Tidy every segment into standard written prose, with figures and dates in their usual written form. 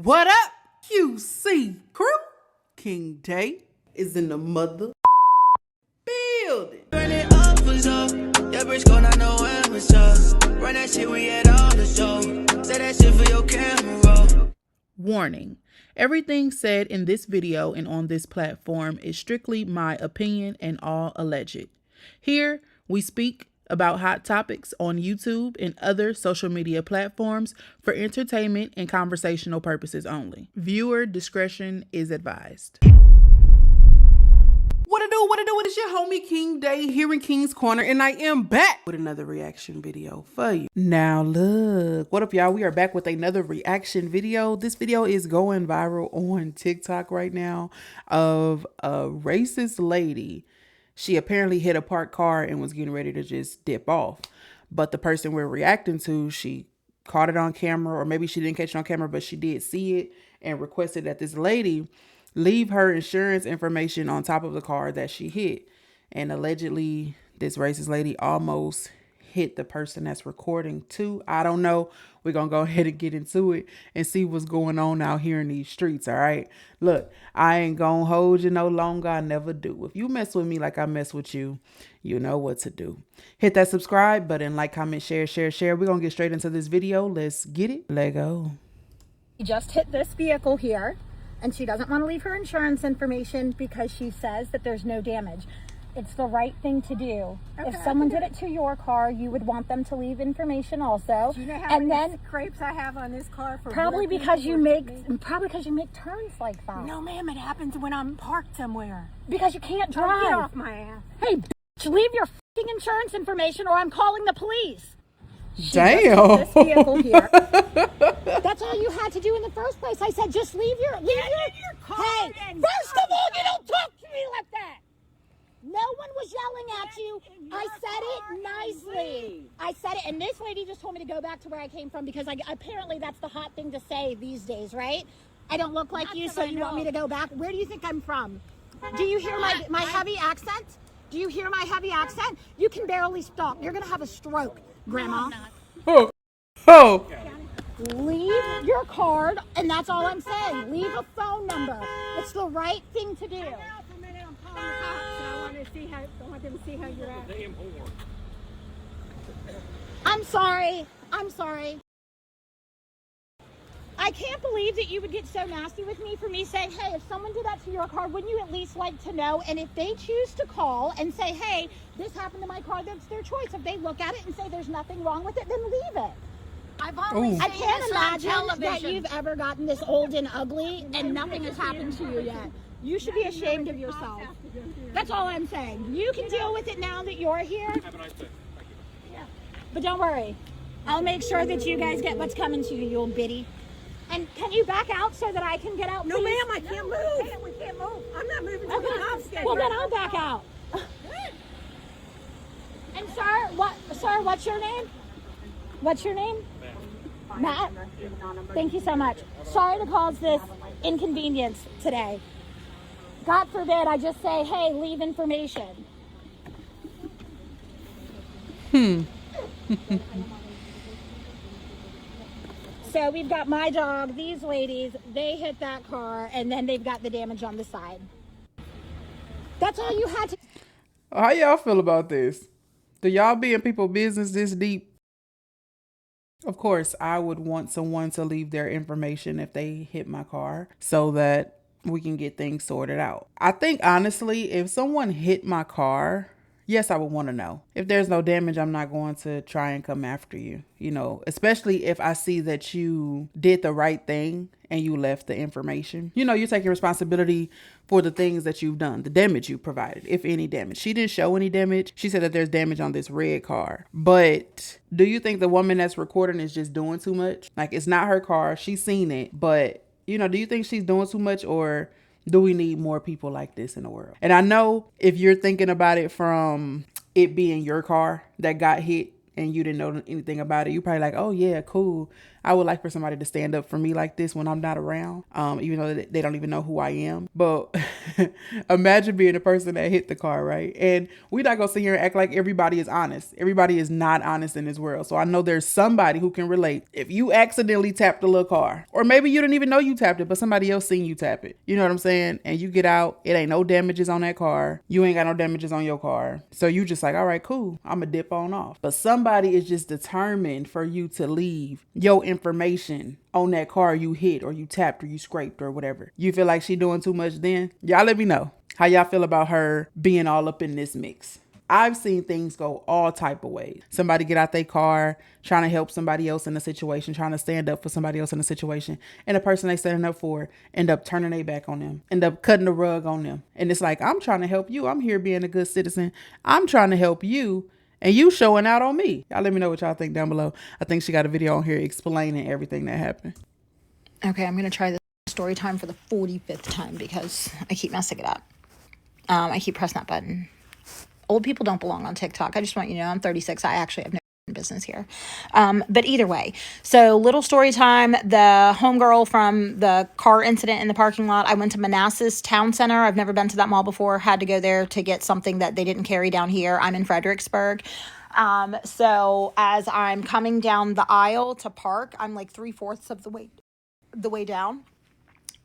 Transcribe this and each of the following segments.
What up, QC crew? King Day is in the mother building. Run it up for so. JBRISKO, not know when we so. Run that shit, we at all the show. Say that shit for your camera. Warning. Everything said in this video and on this platform is strictly my opinion and all alleged. Here, we speak about hot topics on YouTube and other social media platforms for entertainment and conversational purposes only. Viewer discretion is advised. What it do? It is your homie King Day here in King's Corner, and I am back with another reaction video for you. Now look, what up y'all? We are back with another reaction video. This video is going viral on TikTok right now of a racist lady. She apparently hit a parked car and was getting ready to just dip off. But the person we're reacting to, she caught it on camera, or maybe she didn't catch it on camera, but she did see it and requested that this lady leave her insurance information on top of the car that she hit. And allegedly, this racist lady almost hit the person that's recording too. I don't know. We're going to go ahead and get into it and see what's going on out here in these streets, all right? Look, I ain't going to hold you no longer. I never do. If you mess with me like I mess with you, you know what to do. Hit that subscribe button, like, comment, share. We're going to get straight into this video. Let's get it. Let go. She just hit this vehicle here, and she doesn't want to leave her insurance information because she says that there's no damage. It's the right thing to do. Okay, if someone did it to your car, you would want them to leave information also. Do you know how many scrapes I have on this car? For probably because you make turns like that. No, ma'am, it happens when I'm parked somewhere. Because you can't drive. Get off my ass. Hey, bitch, leave your fucking insurance information, or I'm calling the police. Damn. This vehicle here. That's all you had to do in the first place. I said, just leave your car. Hey, first of all, you don't talk to me like that. No one was yelling at you. I said it nicely. I said it, and this lady just told me to go back to where I came from because apparently that's the hot thing to say these days, right? I don't look like you, so you want me to go back? Where do you think I'm from? Do you hear my heavy accent? Do you hear my heavy accent? You can barely stop. You're going to have a stroke, Grandma. Oh. Leave your card, and that's all I'm saying. Leave a phone number. It's the right thing to do. I want them to see how you're at. I'm sorry. I can't believe that you would get so nasty with me for me saying, hey, if someone did that to your car, wouldn't you at least like to know? And if they choose to call and say, hey, this happened to my car, that's their choice. If they look at it and say there's nothing wrong with it, then leave it. I've always I can't seen this on imagine that television. you've ever gotten this old and ugly and nothing has happened to you yet. You should be ashamed of yourself. That's all I'm saying. You can deal with it now that you're here. Have a nice day. Thank you. But don't worry. I'll make sure that you guys get what's coming to you, you old biddy. And can you back out so that I can get out, No, please? ma'am, I can't move. Ma'am, we can't move. I'm not moving to the cops. Well, then I'll back out. And sir, what's your name? What's your name? Matt? Thank you so much. Sorry to cause this inconvenience today. God forbid I just say, hey, leave information. So we've got my dog, these ladies, they hit that car, and then they've got the damage on the side. That's all you had to... How y'all feel about this? Do y'all be in people's business this deep? Of course, I would want someone to leave their information if they hit my car so that we can get things sorted out. I think honestly, if someone hit my car, yes, I would want to know. If there's no damage, I'm not going to try and come after you, you know, especially if I see that you did the right thing and you left the information. You know, you're taking responsibility for the things that you've done, the damage you provided, if any damage. She didn't show any damage. She said that there's damage on this red car. But do you think the woman that's recording is just doing too much? Like, it's not her car. She's seen it. But, you know, do you think she's doing too much, or do we need more people like this in the world? And I know if you're thinking about it from it being your car that got hit and you didn't know anything about it, you probably like, oh yeah, cool. I would like for somebody to stand up for me like this when I'm not around, even though they don't even know who I am. But imagine being the person that hit the car, right? And we're not gonna sit here and act like everybody is honest. Everybody is not honest in this world. So I know there's somebody who can relate. If you accidentally tapped a little car, or maybe you didn't even know you tapped it, but somebody else seen you tap it. You know what I'm saying? And you get out, it ain't no damages on that car. You ain't got no damages on your car. So you just like, all right, cool. I'm gonna dip on off. But somebody is just determined for you to leave your information on that car you hit or you tapped or you scraped or whatever. You feel like she doing too much then? Y'all let me know how y'all feel about her being all up in this mix. I've seen things go all type of ways. Somebody get out their car, trying to help somebody else in a situation, trying to stand up for somebody else in a situation. And the person they standing up for end up turning their back on them, end up cutting the rug on them. And it's like, I'm trying to help you. I'm here being a good citizen. I'm trying to help you. And you showing out on me. Y'all let me know what y'all think down below. I think she got a video on here explaining everything that happened. Okay, I'm going to try this story time for the 45th time because I keep messing it up. I keep pressing that button. Old people don't belong on TikTok. I just want you to know I'm 36. I actually have no business here. But either way, so little story time. The homegirl from the car incident in the parking lot. I went to Manassas Town Center. I've never been to that mall before. Had to go there to get something that they didn't carry down here. I'm in Fredericksburg. So as I'm coming down the aisle to park, I'm like 3/4 of the way down.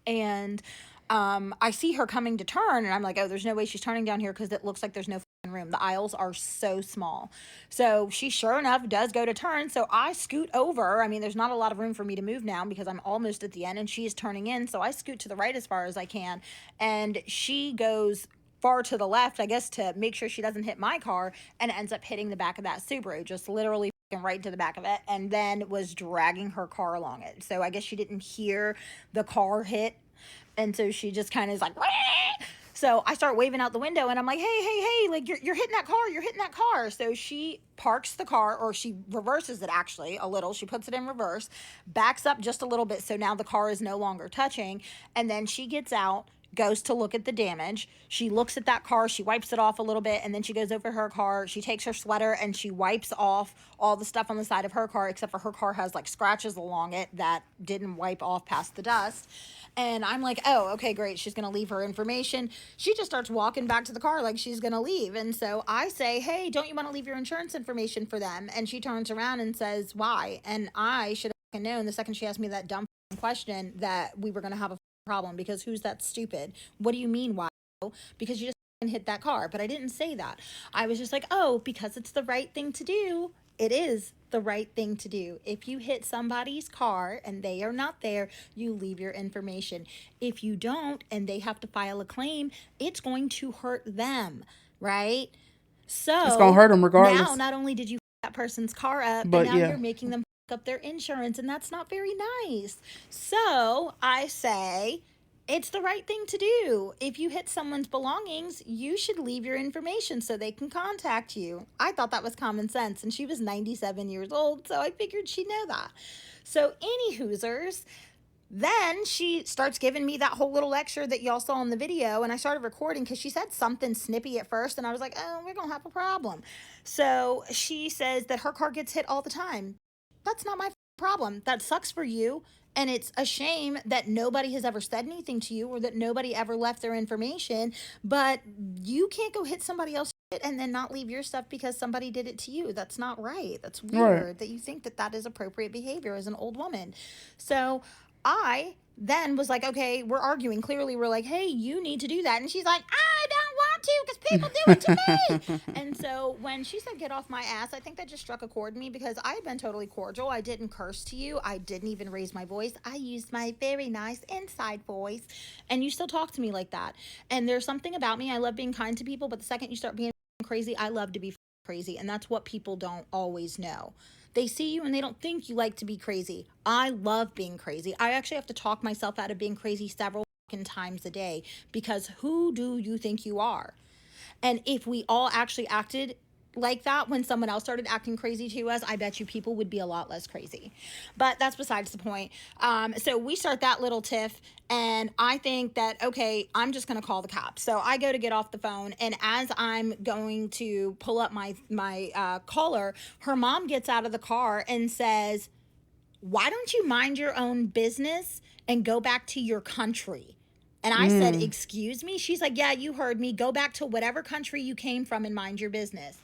And I see her coming to turn, and I'm like, oh, there's no way she's turning down here because it looks like there's no room. The aisles are so small. So she sure enough does go to turn. So I scoot over. I mean, there's not a lot of room for me to move now because I'm almost at the end and she is turning in. So I scoot to the right as far as I can. And she goes far to the left, I guess, to make sure she doesn't hit my car, and ends up hitting the back of that Subaru, just literally right to the back of it, and then was dragging her car along it. So I guess she didn't hear the car hit, and so she just kind of is like, wah! So I start waving out the window and I'm like, hey, like you're hitting that car. So she parks the car, or she reverses it actually a little. She puts it in reverse, backs up just a little bit. So now the car is no longer touching. And then she gets out, goes to look at the damage. She looks at that car, she wipes it off a little bit, and then she goes over her car. She takes her sweater and she wipes off all the stuff on the side of her car, except for her car has like scratches along it that didn't wipe off past the dust. And I'm like, oh, okay, great. She's going to leave her information. She just starts walking back to the car like she's going to leave. And so I say, hey, don't you want to leave your insurance information for them? And she turns around and says, why? And I should have known the second she asked me that dumb question that we were going to have a problem, because who's that stupid? What do you mean why? Because you just hit that car. But I didn't say that. I was just like, oh, because it's the right thing to do. It is the right thing to do. If you hit somebody's car and they are not there, you leave your information. If you don't and they have to file a claim, it's going to hurt them, right? So it's gonna hurt them regardless. Now, not only did you that person's car up, but now you're making them up their insurance, and that's not very nice. So I say, it's the right thing to do. If you hit someone's belongings, you should leave your information so they can contact you. I thought that was common sense, and she was 97 years old, so I figured she'd know that. So any Hoosers, then she starts giving me that whole little lecture that y'all saw in the video, and I started recording because she said something snippy at first, and I was like, oh, we're going to have a problem. So she says that her car gets hit all the time. That's not my problem. That sucks for you. And it's a shame that nobody has ever said anything to you, or that nobody ever left their information. But you can't go hit somebody else and then not leave your stuff because somebody did it to you. That's not right. That's weird that you think that that is appropriate behavior as an old woman. So I then was like, okay, we're arguing. Clearly, we're like, hey, you need to do that. And she's like, I don't want to because people do it to me. And so when she said, get off my ass, I think that just struck a chord in me, because I had been totally cordial. I didn't curse to you. I didn't even raise my voice. I used my very nice inside voice. And you still talk to me like that. And there's something about me. I love being kind to people. But the second you start being crazy, I love to be crazy. And that's what people don't always know. They see you and they don't think you like to be crazy. I love being crazy. I actually have to talk myself out of being crazy several times a day, because who do you think you are? And if we all actually acted like that when someone else started acting crazy to us, I bet you people would be a lot less crazy. But that's besides the point. So we start that little tiff, and I think that, okay, I'm just going to call the cops. So I go to get off the phone, and as I'm going to pull up my caller, her mom gets out of the car and says, why don't you mind your own business and go back to your country? And I said, excuse me? She's like, yeah, you heard me. Go back to whatever country you came from and mind your business.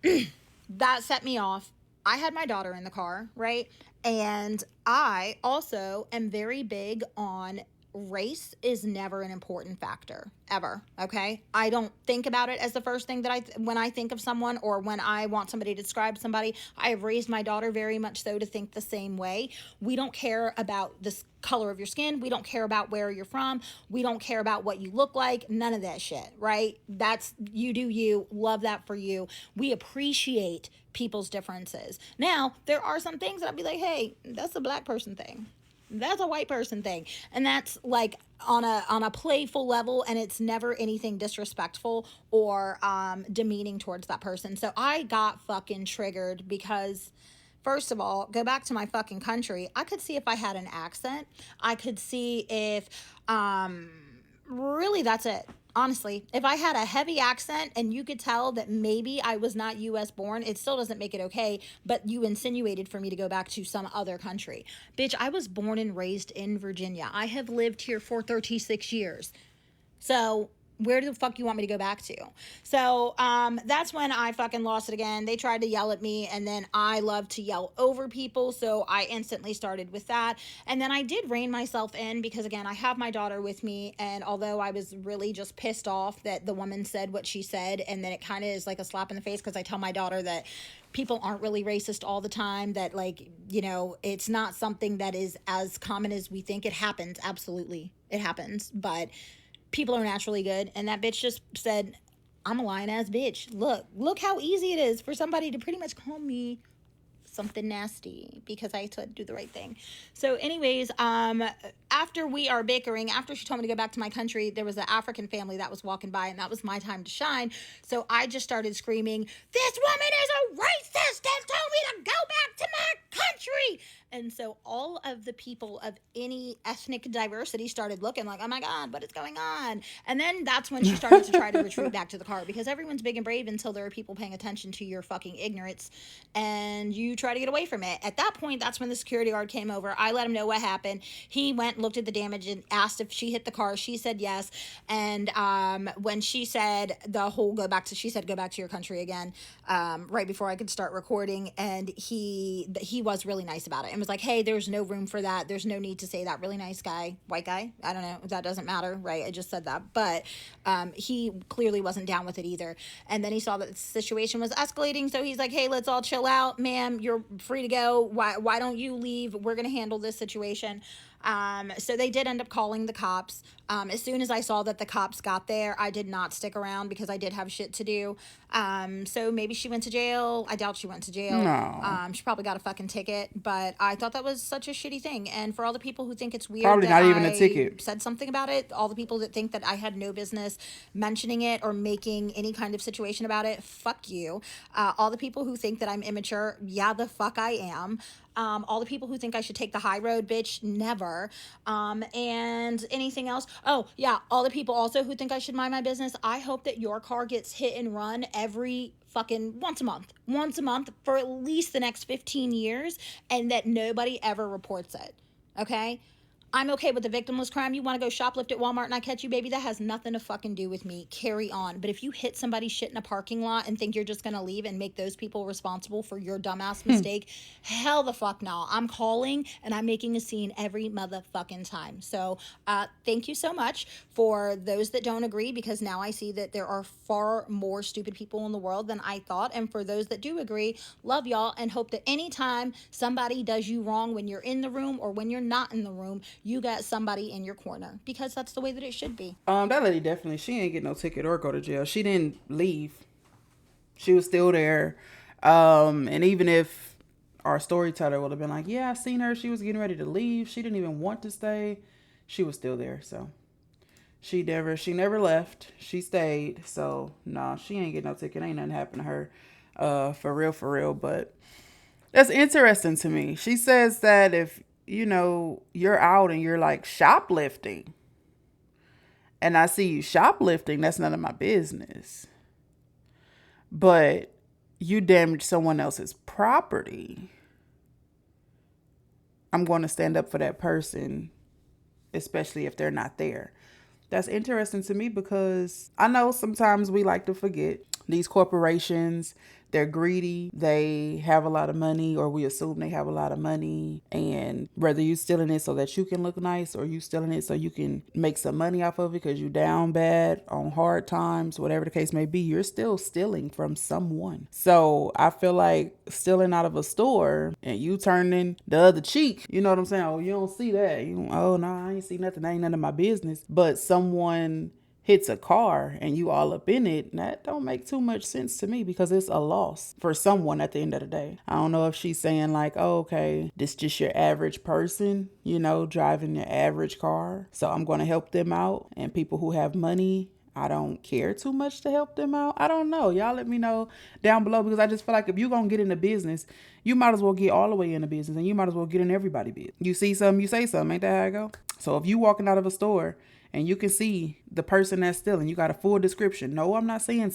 That set me off. I had my daughter in the car, right? And I also am very big on race is never an important factor, ever, okay? I don't think about it as the first thing that when I think of someone or when I want somebody to describe somebody. I have raised my daughter very much so to think the same way. We don't care about the color of your skin. We don't care about where you're from. We don't care about what you look like. None of that shit, right? That's, you do you. Love that for you. We appreciate people's differences. Now, there are some things that I'd be like, hey, that's a black person thing. That's a white person thing. And that's like on a playful level, and it's never anything disrespectful or demeaning towards that person. So I got fucking triggered because, first of all, go back to my fucking country. I could see if I had an accent. I could see if really that's it. Honestly, if I had a heavy accent and you could tell that maybe I was not U.S. born, it still doesn't make it okay, but you insinuated for me to go back to some other country. Bitch, I was born and raised in Virginia. I have lived here for 36 years. So where the fuck you want me to go back to? So that's when I fucking lost it again. They tried to yell at me, and then I love to yell over people, so I instantly started with that. And then I did rein myself in because, again, I have my daughter with me, and although I was really just pissed off that the woman said what she said, and then it kind of is like a slap in the face because I tell my daughter that people aren't really racist all the time, that, like, you know, it's not something that is as common as we think. It happens, absolutely. It happens, but people are naturally good, and that bitch just said, I'm a lying ass bitch. Look how easy it is for somebody to pretty much call me something nasty because I said do the right thing. So anyways, after we are bickering, after she told me to go back to my country, there was an African family that was walking by, and that was my time to shine. So I just started screaming, this woman is a racist and told me to go back to my country. And so all of the people of any ethnic diversity started looking like, oh my God, what is going on? And then that's when she started to try to retreat back to the car, because everyone's big and brave until there are people paying attention to your fucking ignorance and you try to get away from it. At that point, that's when the security guard came over. I let him know what happened. He went, looked at the damage, and asked if she hit the car. She said yes. And when she said the whole go back to your country again, right before I could start recording, and he was really nice about it and was like, hey, there's no room for that. There's no need to say that. Really nice guy, white guy. I don't know. That doesn't matter, right? I just said that. But he clearly wasn't down with it either. And then he saw that the situation was escalating. So he's like, hey, let's all chill out. Ma'am, you're free to go. Why don't you leave? We're going to handle this situation. So they did end up calling the cops. As soon as I saw that the cops got there, I did not stick around because I did have shit to do. So maybe she went to jail. I doubt she went to jail. No. She probably got a fucking ticket, but I thought that was such a shitty thing. And for all the people who think it's weird Probably that not even a I ticket. said something about it, all the people that think that I had no business mentioning it or making any kind of situation about it, fuck you. All the people who think that I'm immature, yeah, the fuck I am. All the people who think I should take the high road, bitch, never. And anything else? Oh, yeah, all the people also who think I should mind my business. I hope that your car gets hit and run every fucking once a month for at least the next 15 years, and that nobody ever reports it. Okay? I'm okay with the victimless crime. You want to go shoplift at Walmart and I catch you, baby? That has nothing to fucking do with me. Carry on. But if you hit somebody's shit in a parking lot and think you're just going to leave and make those people responsible for your dumbass mistake, hell the fuck no. I'm calling and I'm making a scene every motherfucking time. So thank you so much for those that don't agree, because now I see that there are far more stupid people in the world than I thought. And for those that do agree, love y'all, and hope that anytime somebody does you wrong when you're in the room or when you're not in the room, you got somebody in your corner, because that's the way that it should be. That lady definitely, she ain't get no ticket or go to jail. She didn't leave. She was still there. And even if our storyteller would have been like, yeah, I seen her, she was getting ready to leave, she didn't even want to stay, she was still there. So she never left. She stayed. So no, she ain't get no ticket. Ain't nothing happened to her. For real. But that's interesting to me. She says that if, you know, you're out and you're like shoplifting, and I see you shoplifting, that's none of my business. But you damage someone else's property, I'm going to stand up for that person, especially if they're not there. That's interesting to me because I know sometimes we like to forget these corporations. They're greedy. They have a lot of money, or we assume they have a lot of money. And whether you stealing it so that you can look nice, or you stealing it so you can make some money off of it because you down bad on hard times, whatever the case may be, you're still stealing from someone. So I feel like stealing out of a store and you turning the other cheek, you know what I'm saying? Oh, you don't see that. Oh, no, I ain't see nothing. That ain't none of my business. But someone hits a car and you all up in it, that don't make too much sense to me because it's a loss for someone at the end of the day. I don't know if she's saying like, oh, okay, this just your average person, driving your average car, so I'm going to help them out. And people who have money, I don't care too much to help them out. I don't know. Y'all let me know down below, because I just feel like if you're going to get into business, you might as well get all the way into business, and you might as well get in everybody's business. You see something, you say something. Ain't that how it go? So if you walking out of a store and you can see the person that's stealing, you got a full description. No, I'm not saying,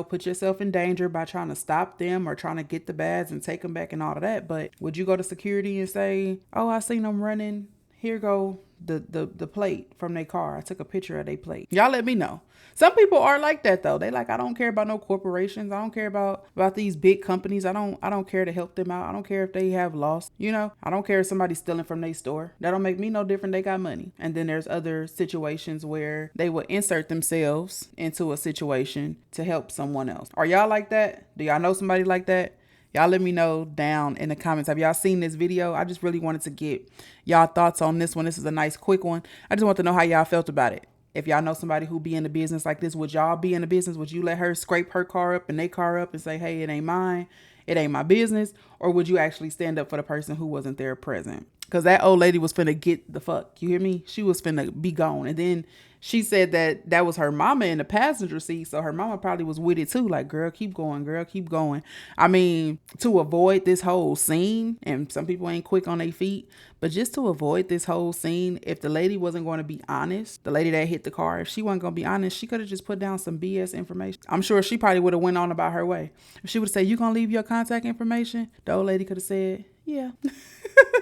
put yourself in danger by trying to stop them or trying to get the bags and take them back and all of that. But would you go to security and say, oh, I seen them running. Here go the plate from their car. I took a picture of their plate. Y'all let me know. Some people are like that though. They like, I don't care about no corporations. I don't care about these big companies. I don't care to help them out. I don't care if they have lost. I don't care if somebody's stealing from their store. That don't make me no different. They got money. And then there's other situations where they will insert themselves into a situation to help someone else. Are y'all like that? Do y'all know somebody like that? Y'all let me know down in the comments. Have y'all seen this video? I just really wanted to get y'all thoughts on this one. This is a nice quick one. I just want to know how y'all felt about it. If y'all know somebody who be in the business like this, would y'all be in the business? Would you let her scrape her car up and their car up and say, hey, it ain't mine, it ain't my business? Or would you actually stand up for the person who wasn't there present? Because that old lady was finna get the fuck. You hear me? She was finna be gone. And then she said that was her mama in the passenger seat. So her mama probably was with it too. Like, girl, keep going. Girl, keep going. I mean, to avoid this whole scene, and some people ain't quick on their feet, but just to avoid this whole scene, if the lady wasn't going to be honest, the lady that hit the car, if she wasn't going to be honest, she could have just put down some BS information. I'm sure she probably would have went on about her way. If she would have said, you going to leave your contact information? The old lady could have said, yeah.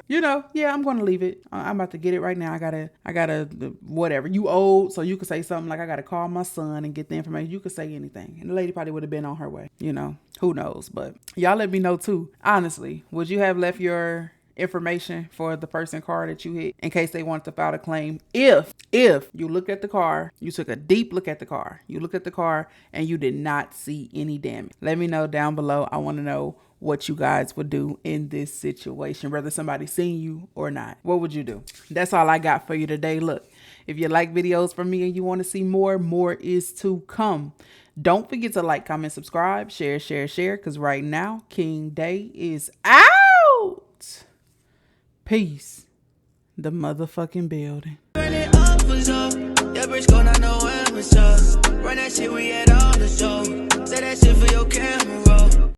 Yeah, I'm going to leave it. I'm about to get it right now. I gotta, whatever. You old, so you could say something like, I got to call my son and get the information. You could say anything. And the lady probably would have been on her way, who knows? But y'all let me know too. Honestly, would you have left your information for the person car that you hit in case they wanted to file a claim? If you looked at the car, you took a deep look at the car, you looked at the car and you did not see any damage. Let me know down below. I want to know what you guys would do in this situation, whether somebody seen you or not. What would you do? That's all I got for you today. Look, if you like videos from me and you want to see more is to come. Don't forget to like, comment, subscribe, share, because right now, King Day is out. Peace. The motherfucking building. When it up was up, yeah, BRISKO, I know when was